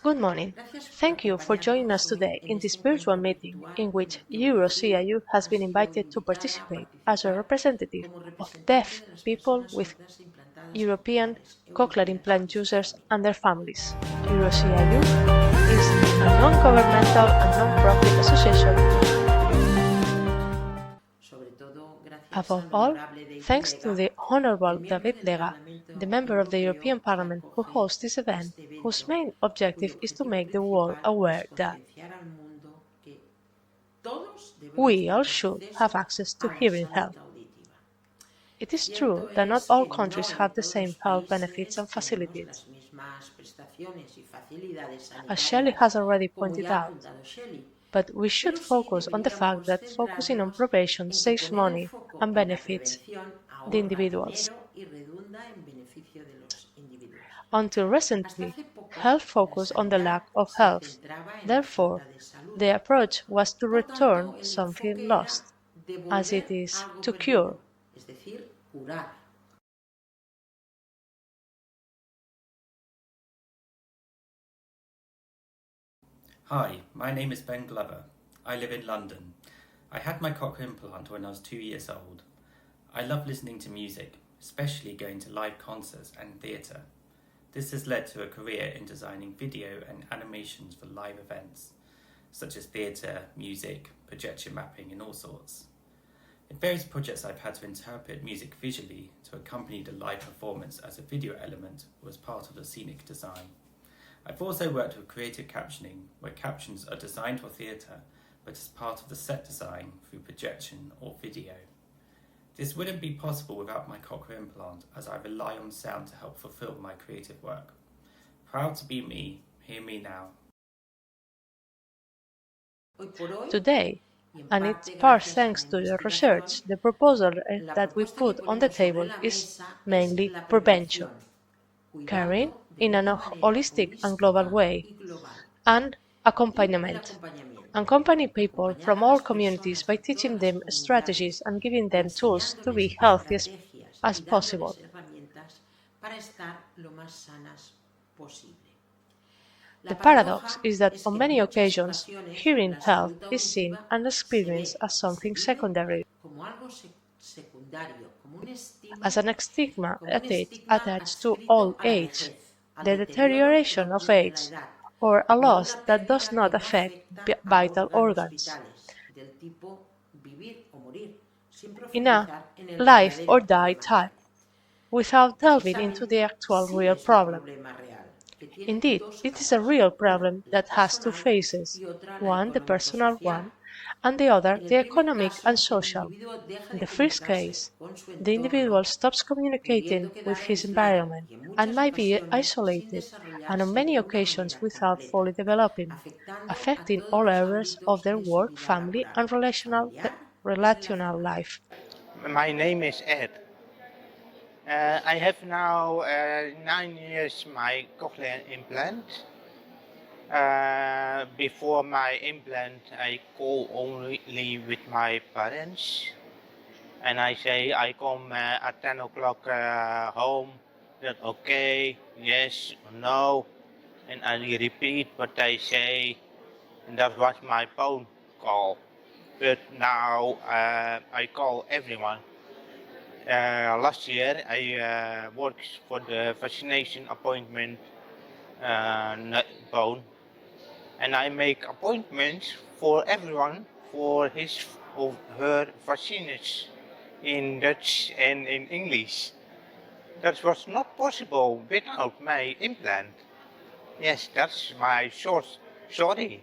Good morning. Thank you for joining us today in this virtual meeting in which Euro-CIU has been invited to participate as a representative of deaf people with European cochlear implant users and their families. Euro-CIU is a non-governmental and non-profit association. Above all, thanks to the Honourable David Lega, the member of the European Parliament who hosts this event, whose main objective is to make the world aware that we all should have access to hearing health. It is true that not all countries have the same health benefits and facilities. As Shelly has already pointed out, but we should focus on the fact that focusing on prevention saves money and benefits the individuals. Until recently, health focused on the lack of health. Therefore, the approach was to return something lost, as it is to cure. Hi, my name is Ben Glover. I live in London. I had my cochlear implant when I was 2 years old. I love listening to music, especially going to live concerts and theatre. This has led to a career in designing video and animations for live events, such as theatre, music, projection mapping and all sorts. In various projects I've had to interpret music visually to accompany the live performance as a video element was part of the scenic design. I've also worked with creative captioning, where captions are designed for theatre, but as part of the set design through projection or video. This wouldn't be possible without my cochlear implant, as I rely on sound to help fulfill my creative work. Proud to be me, hear me now. Today, and it's part thanks to your research, the proposal that we put on the table is mainly prevention, caring in an holistic and global way, and accompaniment. Accompany people from all communities by teaching them strategies and giving them tools to be healthy as possible. The paradox is that on many occasions, hearing health is seen and experienced as something secondary, as an stigma attached to old age, the deterioration of age, or a loss that does not affect vital organs, in a life or die type, without delving into the actual real problem. Indeed, it is a real problem that has two faces, one the personal one, and the other the economic and social. In the first case, the individual stops communicating with his environment and might be isolated, and on many occasions without fully developing, affecting all areas of their work, family, and relational life. My name is Ed. I have now 9 years my cochlear implant. Before my implant, I call only with my parents, and I say I come at 10 o'clock home. That okay, yes, no, and I repeat what they say, and that was my phone call. But now I call everyone. Last year I worked for the vaccination appointment phone, and I make appointments for everyone for his or her vaccines in Dutch and in English. That was not possible without my implant. Yes, that's my short story.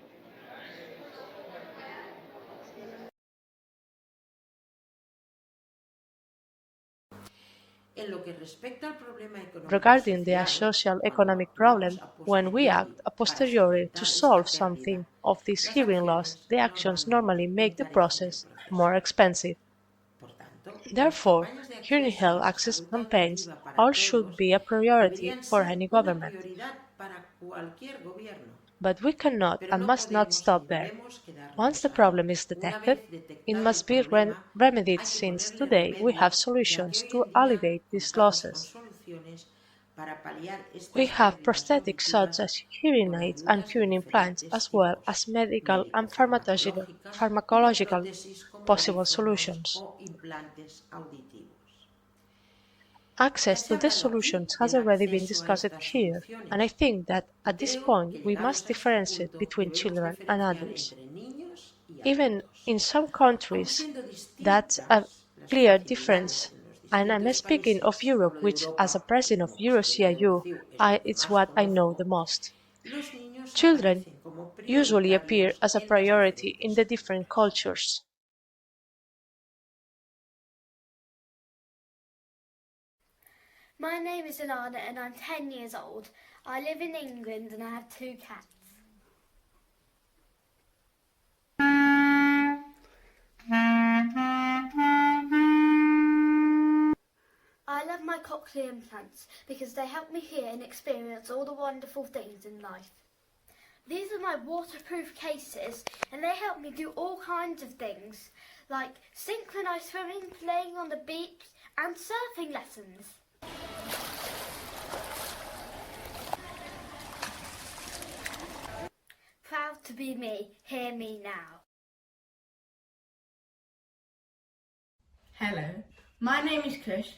Regarding the social economic problem, when we act a posteriori to solve something of this hearing loss, the actions normally make the process more expensive. Therefore, hearing health access campaigns all should be a priority for any government. But we cannot and must not stop there. Once the problem is detected, it must be remedied, since today we have solutions to alleviate these losses. We have prosthetics such as hearing aids and hearing implants, as well as medical and pharmacological possible solutions. Access to these solutions has already been discussed here, and I think that at this point we must differentiate between children and adults. Even in some countries, that's a clear difference, and I'm speaking of Europe, which, as a president of Euro-CIU, it's what I know the most. Children usually appear as a priority in the different cultures. My name is Alana and I'm 10 years old. I live in England and I have 2 cats. I love my cochlear implants because they help me hear and experience all the wonderful things in life. These are my waterproof cases and they help me do all kinds of things like synchronised swimming, playing on the beach and surfing lessons. Proud to be me, hear me now. Hello, my name is Kush.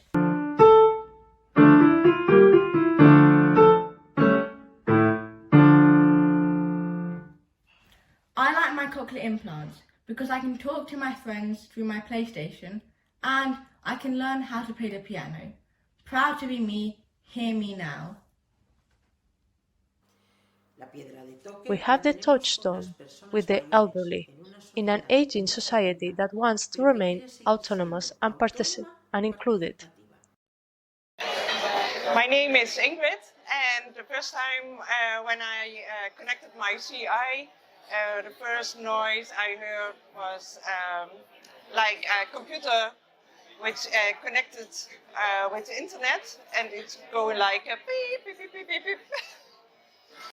I like my cochlear implants because I can talk to my friends through my PlayStation and I can learn how to play the piano. Proud to be me, hear me now. We have the touchstone with the elderly, in an aging society that wants to remain autonomous and included. My name is Ingrid, and the first time when I connected my CI, the first noise I heard was like a computer which connected with the internet, and it's going like a beep, beep, beep, beep, beep, beep.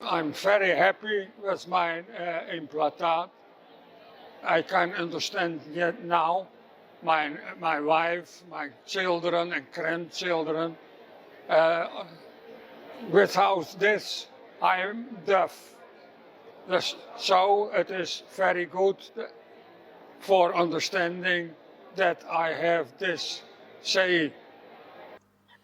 I'm very happy with my implantat. I can understand yet now my wife, my children and grandchildren. Without this, I am deaf. So it is very good for understanding that I have this say.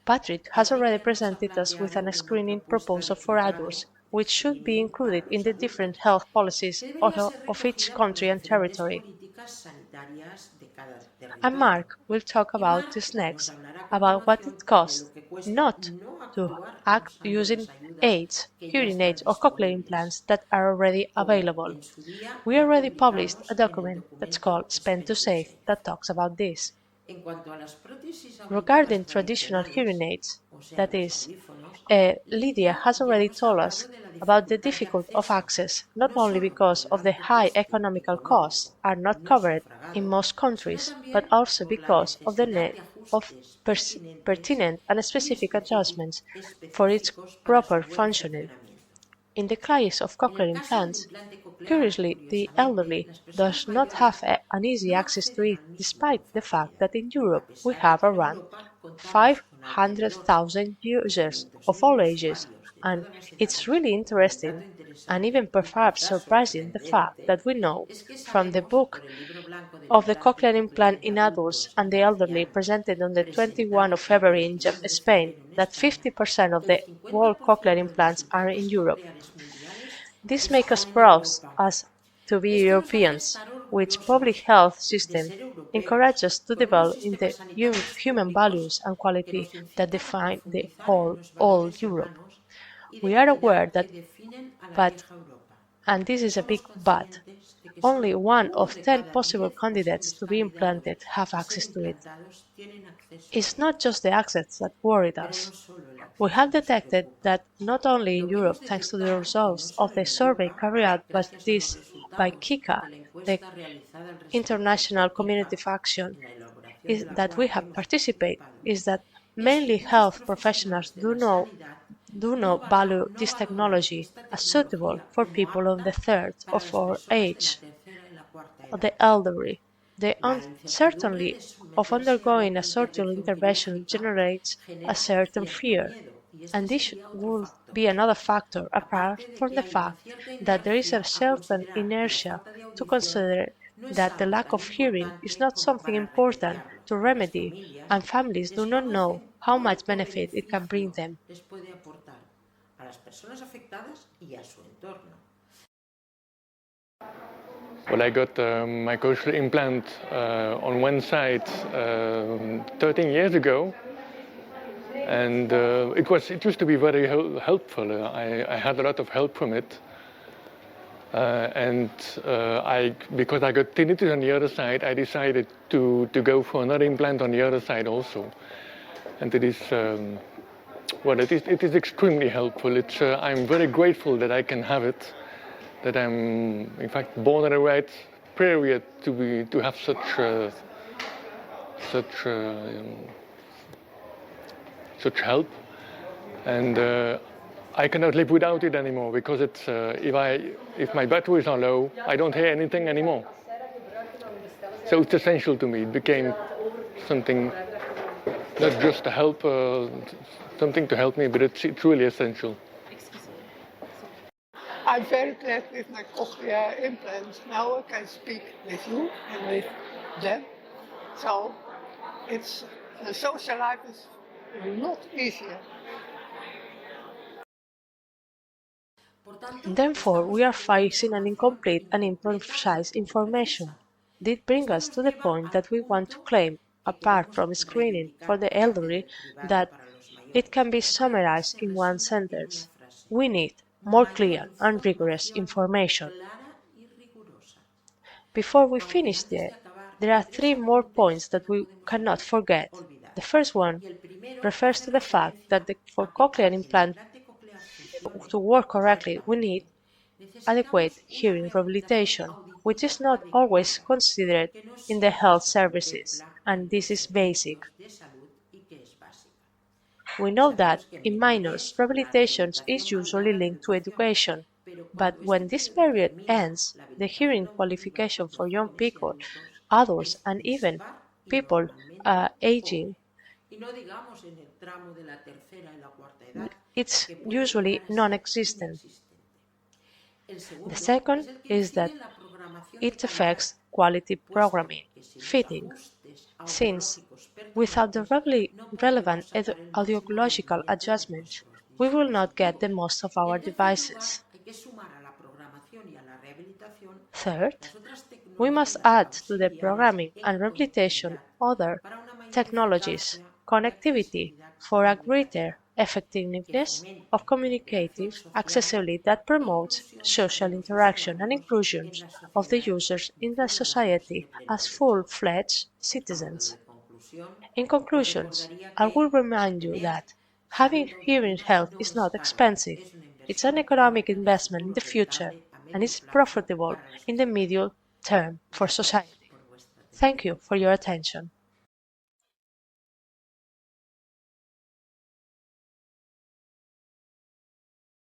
Patrick has already presented us with a screening proposal for adults, which should be included in the different health policies of each country and territory. And Mark will talk about this next, about what it costs not to act using aids, hearing aids or cochlear implants that are already available. We already published a document that's called Spend to Save that talks about this. Regarding traditional hearing aids, that is, Lidia has already told us about the difficulty of access, not only because of the high economical costs are not covered in most countries, but also because of the need of pertinent and specific adjustments for its proper functioning. In the case of cochlear implants, curiously, the elderly does not have an easy access to it, despite the fact that in Europe we have around 500,000 users of all ages, and it's really interesting and even perhaps surprising the fact that we know from the book of the cochlear implant in adults and the elderly presented on the 21st of February in Spain that 50% of the world cochlear implants are in Europe. This makes us proud as to be Europeans, which public health system encourages us to develop in the human values and quality that define the all Europe. We are aware that, and this is a big but, only 1 of 10 possible candidates to be implanted have access to it. It's not just the access that worried us. We have detected that not only in Europe, thanks to the results of the survey carried out by KICA, the International Community of Action, that we have participated, is that mainly health professionals do not value this technology as suitable for people of the third or fourth age, or the elderly. The uncertainty of undergoing a surgical intervention generates a certain fear, And this would be another factor apart from the fact that there is a certain inertia to consider that the lack of hearing is not something important to remedy, and families do not know how much benefit it can bring them. Well, I got my cochlear implant on one side 13 years ago, and it used to be very helpful. I had a lot of help from it, because I got tinnitus on the other side, I decided to go for another implant on the other side also, and it is. It is extremely helpful. I'm very grateful that I can have it, that I'm in fact born at the right period to have such help, and I cannot live without it anymore, because if my batteries are low, I don't hear anything anymore. So it's essential to me. It became something, not just to help, something to help me, but it's really essential. I'm very glad with my cochlear implants. Now I can speak with you and with them. So the social life is a lot easier. Therefore, we are facing an incomplete and imprecise information. This brings us to the point that we want to claim, apart from screening for the elderly, that it can be summarized in one sentence. We need more clear and rigorous information. Before we finish there are three more points that we cannot forget. The first one refers to the fact that for cochlear implant to work correctly, we need adequate hearing rehabilitation, which is not always considered in the health services, and this is basic. We know that in minors, rehabilitation is usually linked to education, but when this period ends, the hearing qualification for young people, adults, and even people aging, it's usually non-existent. The second is that it affects quality programming, fitting, since without the relevant audiological adjustment, we will not get the most of our devices. Third, we must add to the programming and rehabilitation other technologies, connectivity for a greater effectiveness of communicative accessibility that promotes social interaction and inclusion of the users in the society as full-fledged citizens. In conclusions, I will remind you that having hearing health is not expensive. It's an economic investment in the future, and is profitable in the medium term for society. Thank you for your attention.